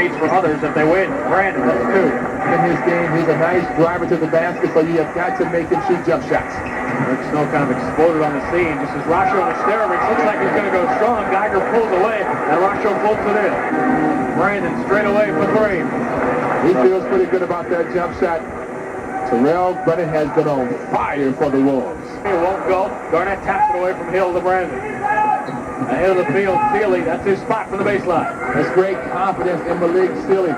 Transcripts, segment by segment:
For others if they win. Brandon, that's 2. In his game, he's a nice driver to the basket, so you have got to make him shoot jump shots. Rick Snow kind of exploded on the scene just as Rasho on the steroids looks like he's going to go strong. Geiger pulls away, and Rasho floats it in. Brandon straight away for 3. He feels pretty good about that jump shot. Terrell Brandon has been on fire for the Wolves. He won't go. Garnett taps it away from Hill to Brandon. Ahead of the field, Sealy, that's his spot for the baseline. That's great confidence in Malik Sealy.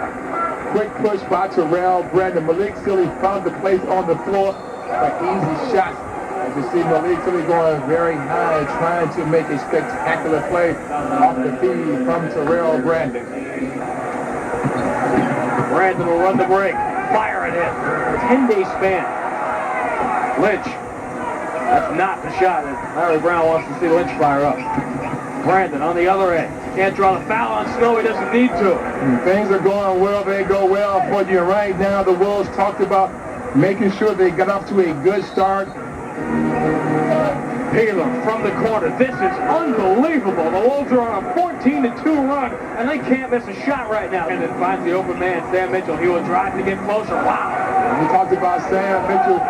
Quick push by Terrell Brandon. Malik Sealy found the place on the floor for easy shots. As you see Malik Sealy going very high, trying to make a spectacular play off the feed from Terrell Brandon. Brandon will run the break. Fire it in. 10-day span. Lynch. That's not the shot that Larry Brown wants to see Lynch fire up. Brandon on the other end. Can't draw the foul on Snow. He doesn't need to. Things are going well. They go well for you right now. The Wolves talked about making sure they got off to a good start. Peeler from the corner. This is unbelievable. The Wolves are on a 14-2 run, and they can't miss a shot right now. And then finds the open man, Sam Mitchell. He will drive to get closer. Wow. We talked about Sam Mitchell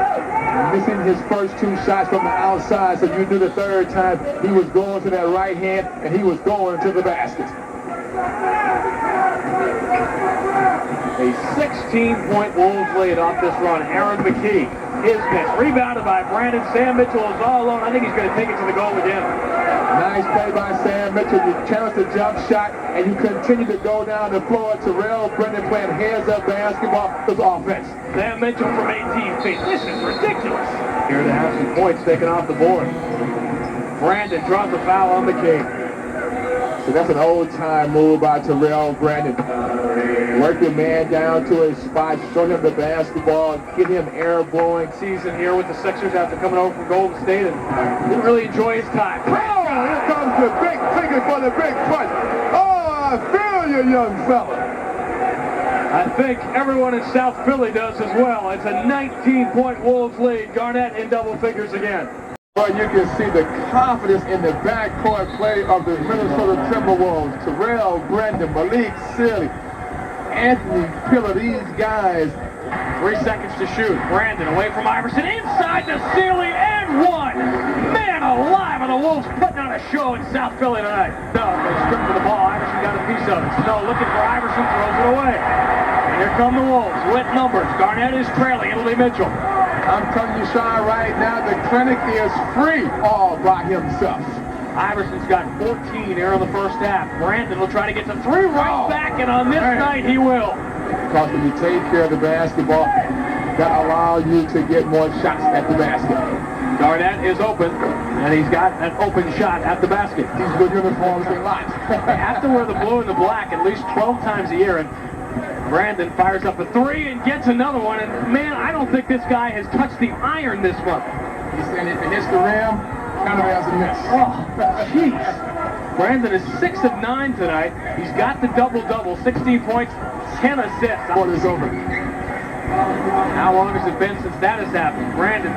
missing his first 2 shots from the outside, so you knew the third time he was going to that right hand, and he was going to the basket. A 16-point Wolves lead off this run. Aaron McKee, his miss. Rebounded by Brandon. Sam Mitchell is all alone. I think he's going to take it to the goal again. Nice play by Sam Mitchell. You challenge the jump shot, and you continue to go down the floor. Terrell Brandon playing heads-up basketball with offense. Sam Mitchell from 18 feet. This is ridiculous. Here to have some points taken off the board. Brandon draws the foul on McKee. So that's an old-time move by Terrell Brandon. Work your man down to a spot, show him the basketball, get him air-blowing. Season here with the Sixers after coming over from Golden State and didn't really enjoy his time. Oh, here comes the big ticket for the big punch. Oh, I feel you, young fella. I think everyone in South Philly does as well. It's a 19-point Wolves lead. Garnett in double figures again. Well, you can see the confidence in the backcourt play of the Minnesota Timberwolves. Terrell Brandon, Malik Sealy, Anthony Piller, these guys. 3 seconds to shoot. Brandon away from Iverson, inside the ceiling, and 1. Man alive, and the Wolves putting on a show in South Philly tonight. No, they stripped for the ball. Iverson got a piece of it. Snow looking for Iverson, throws it away. And here come the Wolves with numbers. Garnett is trailing. It'll be Mitchell. I'm telling you, Sean, right now, the clinic is free all by himself. Iverson's got 14 here in the first half. Brandon will try to get to 3 right back, and on this night, he will. Because when you take care of the basketball, that allows you to get more shots at the basket. Garnett is open, and he's got an open shot at the basket. These good uniforms a lot. They have to wear the blue and the black at least 12 times a year, and Brandon fires up a 3 and gets another one, and man, I don't think this guy has touched the iron this month. He's saying if it hits the rim, kind of has a miss. Oh, jeez. Brandon is 6 of 9 tonight. He's got the double-double, 16 points, 10 assists. Court is over. How long has it been since that has happened? Brandon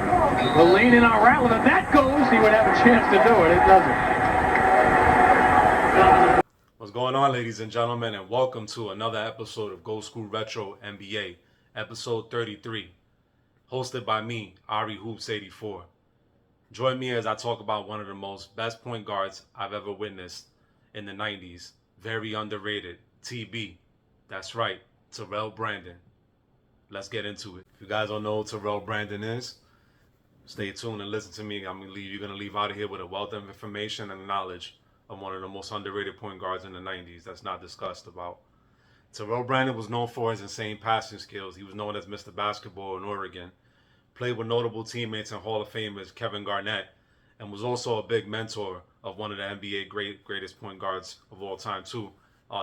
will lean in on Rattler. If that goes, he would have a chance to do it. It doesn't. What's going on, ladies and gentlemen, and welcome to another episode of Go School Retro NBA, episode 33, hosted by me, Ari Hoops 84. Join me as I talk about one of the most best point guards I've ever witnessed in the 90s, very underrated, TB. That's right, Terrell Brandon. Let's get into it. If you guys don't know who Terrell Brandon is, stay tuned and listen to me. You're going to leave out of here with a wealth of information and knowledge of one of the most underrated point guards in the 90s that's not discussed about. Terrell Brandon was known for his insane passing skills. He was known as Mr. Basketball in Oregon. Played with notable teammates and Hall of Famers Kevin Garnett, and was also a big mentor of one of the NBA greatest point guards of all time too,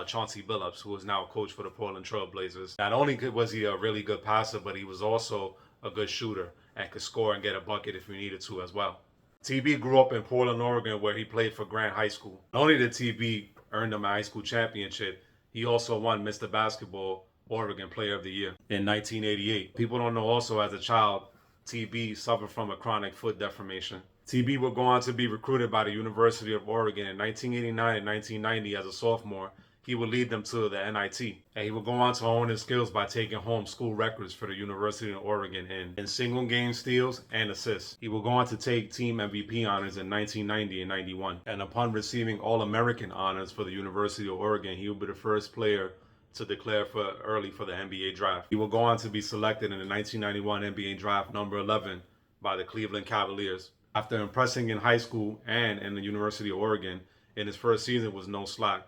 Chauncey Billups, who is now a coach for the Portland Trail Blazers. Not only was he a really good passer, but he was also a good shooter and could score and get a bucket if he needed to as well. TB grew up in Portland, Oregon, where he played for Grant High School. Not only did TB earn them a high school championship, he also won Mr. Basketball Oregon Player of the Year in 1988. People don't know also as a child, TB suffered from a chronic foot deformation. TB would go on to be recruited by the University of Oregon in 1989 and 1990 as a sophomore. he would lead them to the NIT. And he would go on to hone his skills by taking home school records for the University of Oregon in single game steals and assists. He would go on to take team MVP honors in 1990 and 91. And upon receiving All-American honors for the University of Oregon, he would be the first player to declare early for the NBA draft. He will go on to be selected in the 1991 NBA draft number 11 by the Cleveland Cavaliers. After impressing in high school and in the University of Oregon, in his first season was no slack.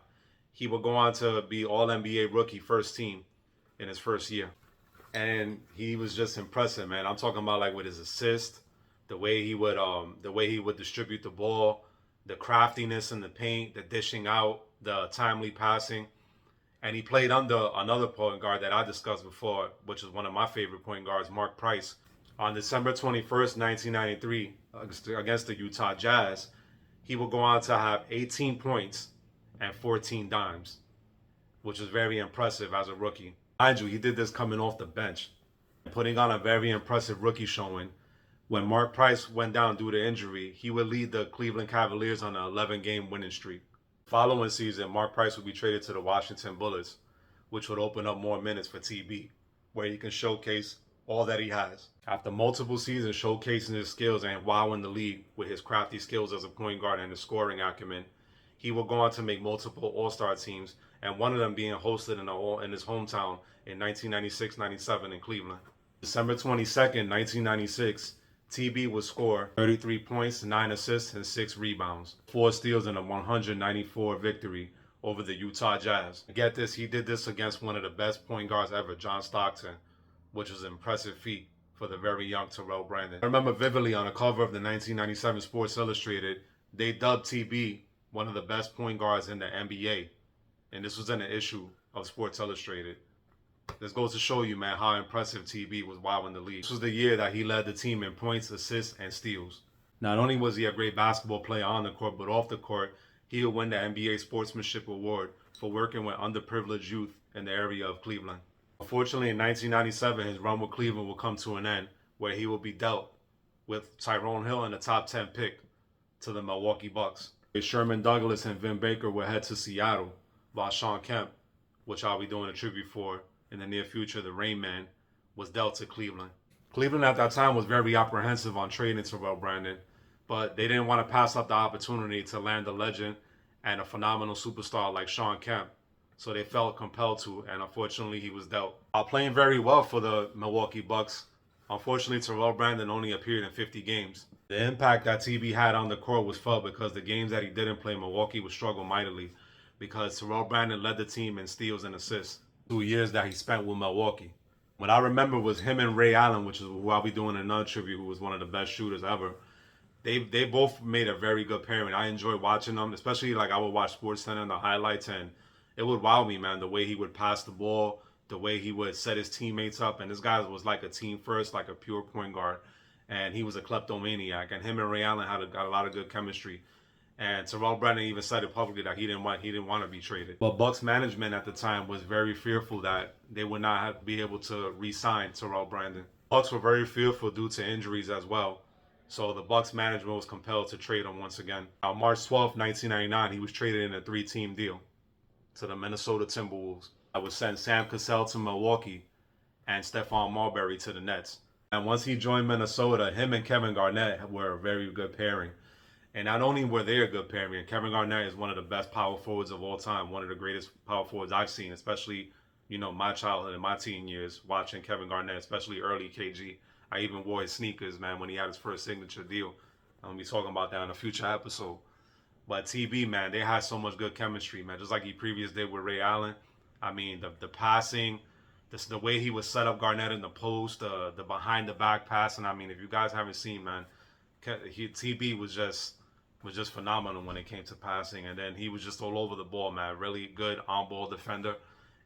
He would go on to be All-NBA rookie first team in his first year. And he was just impressive, man. I'm talking about like with his assist, the way he would distribute the ball, the craftiness in the paint, the dishing out, the timely passing. And he played under another point guard that I discussed before, which is one of my favorite point guards, Mark Price. On December 21st, 1993, against the Utah Jazz, he would go on to have 18 points and 14 dimes, which is very impressive as a rookie. Mind you, he did this coming off the bench, putting on a very impressive rookie showing. When Mark Price went down due to injury, he would lead the Cleveland Cavaliers on an 11-game winning streak. Following season, Mark Price would be traded to the Washington Bullets, which would open up more minutes for TB, where he can showcase all that he has. After multiple seasons showcasing his skills and wowing the league with his crafty skills as a point guard and his scoring acumen, he will go on to make multiple All-Star teams, and one of them being hosted in his hometown in 1996-97 in Cleveland. December 22nd, 1996, TB would score 33 points, 9 assists, and 6 rebounds, 4 steals in a 194 victory over the Utah Jazz. Get this, he did this against one of the best point guards ever, John Stockton, which was an impressive feat for the very young Terrell Brandon. I remember vividly on the cover of the 1997 Sports Illustrated, they dubbed TB one of the best point guards in the NBA. And this was in an issue of Sports Illustrated. This goes to show you, man, how impressive TB was while in the league. This was the year that he led the team in points, assists, and steals. Not only was he a great basketball player on the court, but off the court, he would win the NBA Sportsmanship Award for working with underprivileged youth in the area of Cleveland. Unfortunately, in 1997, his run with Cleveland will come to an end, where he will be dealt with Tyrone Hill in the top 10 pick to the Milwaukee Bucks. Sherman Douglas and Vin Baker will head to Seattle, while Shawn Kemp, which I'll be doing a tribute for in the near future, the Rain Man, was dealt to Cleveland. Cleveland at that time was very apprehensive on trading Terrell Brandon, but they didn't want to pass up the opportunity to land a legend and a phenomenal superstar like Shawn Kemp, so they felt compelled to, and unfortunately he was dealt. While playing very well for the Milwaukee Bucks, unfortunately Terrell Brandon only appeared in 50 games. The impact that TB had on the court was felt because the games that he didn't play, Milwaukee would struggle mightily, because Terrell Brandon led the team in steals and assists 2 years that he spent with Milwaukee. What I remember was him and Ray Allen, which is who I'll be doing another tribute, who was one of the best shooters ever. They both made a very good pairing. I enjoyed watching them, especially like I would watch SportsCenter and the highlights, and it would wow me, man, the way he would pass the ball, the way he would set his teammates up, and this guy was like a team first, like a pure point guard. And he was a kleptomaniac, and him and Ray Allen got a lot of good chemistry. And Terrell Brandon even said it publicly that he didn't want to be traded. But Bucks management at the time was very fearful that they would not be able to re-sign Terrell Brandon. Bucks were very fearful due to injuries as well, so the Bucks management was compelled to trade him once again. On March 12, 1999, he was traded in a 3-team deal to the Minnesota Timberwolves. I would send Sam Cassell to Milwaukee and Stephon Marbury to the Nets. And once he joined Minnesota, him and Kevin Garnett were a very good pairing. And not only were they a good pairing, Kevin Garnett is one of the best power forwards of all time, one of the greatest power forwards I've seen, especially, my childhood and my teen years watching Kevin Garnett, especially early KG. I even wore his sneakers, man, when he had his first signature deal. I'm going to be talking about that in a future episode. But TB, man, they had so much good chemistry, man, just like he previously did with Ray Allen. I mean, the passing, the way he would set up Garnett in the post, the behind the back passing. I mean, if you guys haven't seen, man, TB was just phenomenal when it came to passing, and then he was just all over the ball, man. Really good on-ball defender.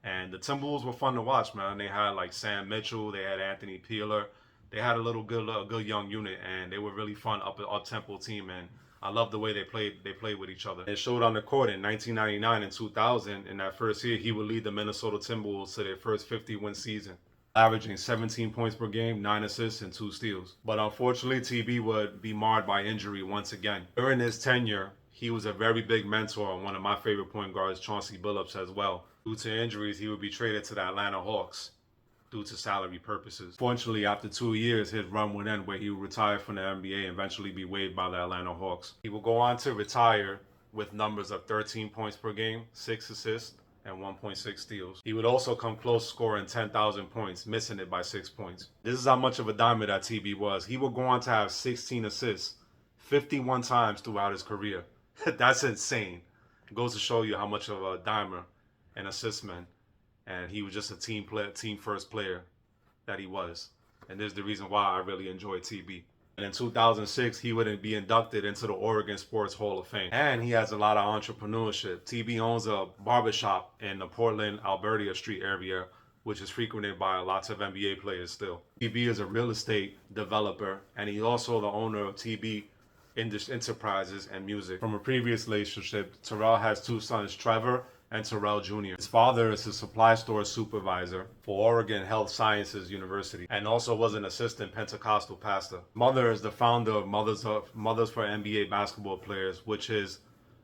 And the Timberwolves were fun to watch, man. They had like Sam Mitchell, they had Anthony Peeler, they had a good young unit, and they were really fun up-tempo team. And I love the way they played with each other. It showed on the court in 1999 and 2000. In that first year, he would lead the Minnesota Timberwolves to their first 50-win season, averaging 17 points per game, 9 assists, and 2 steals. But unfortunately, TB would be marred by injury once again. During his tenure, he was a very big mentor on one of my favorite point guards, Chauncey Billups, as well. Due to injuries, he would be traded to the Atlanta Hawks due to salary purposes. Fortunately, after 2 years, his run would end where he would retire from the NBA and eventually be waived by the Atlanta Hawks. He will go on to retire with numbers of 13 points per game, 6 assists, and 1.6 steals. He would also come close scoring 10,000 points, missing it by 6 points. This is how much of a diamond that TB was. He would go on to have 16 assists 51 times throughout his career. That's insane. It goes to show you how much of a dimer and assist man. And he was just a team first player that he was. And this is the reason why I really enjoy TB. And in 2006, he would be inducted into the Oregon Sports Hall of Fame. And he has a lot of entrepreneurship. TB owns a barbershop in the Portland, Alberta Street area, which is frequented by lots of NBA players still. TB is a real estate developer, and he's also the owner of TB Enterprises and Music. From a previous relationship, Terrell has 2 sons, Trevor and Terrell Jr. His father is a supply store supervisor for Oregon Health Sciences University and also was an assistant Pentecostal pastor. Mother is the founder of Mothers for NBA Basketball Players, which is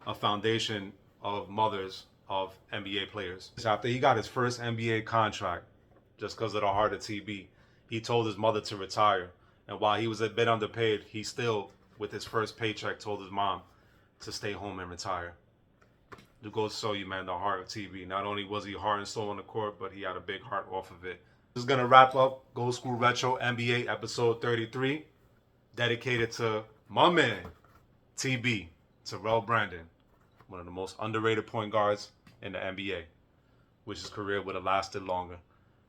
a foundation of mothers of NBA players. After he got his first NBA contract, just because of the heart of TB, he told his mother to retire. And while he was a bit underpaid, he still, with his first paycheck, told his mom to stay home and retire. It goes to show you, man, the heart of TB. Not only was he heart and soul on the court, but he had a big heart off of it. This is going to wrap up Gold School Retro NBA episode 33, dedicated to my man, TB, Terrell Brandon, one of the most underrated point guards in the NBA, which his career would have lasted longer.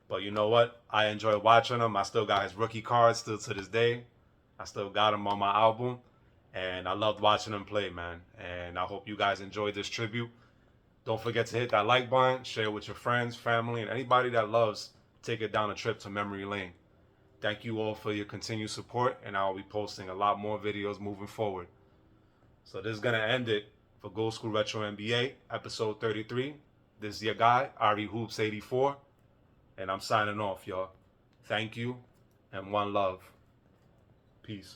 But you know what? I enjoy watching him. I still got his rookie cards still to this day. I still got him on my album. And I loved watching him play, man. And I hope you guys enjoyed this tribute. Don't forget to hit that like button, share with your friends, family, and anybody that loves Take It Down a Trip to Memory Lane. Thank you all for your continued support, and I'll be posting a lot more videos moving forward. So this is going to end it for Gold School Retro NBA, episode 33. This is your guy, Ari Hoops 84, and I'm signing off, y'all. Thank you, and one love. Peace.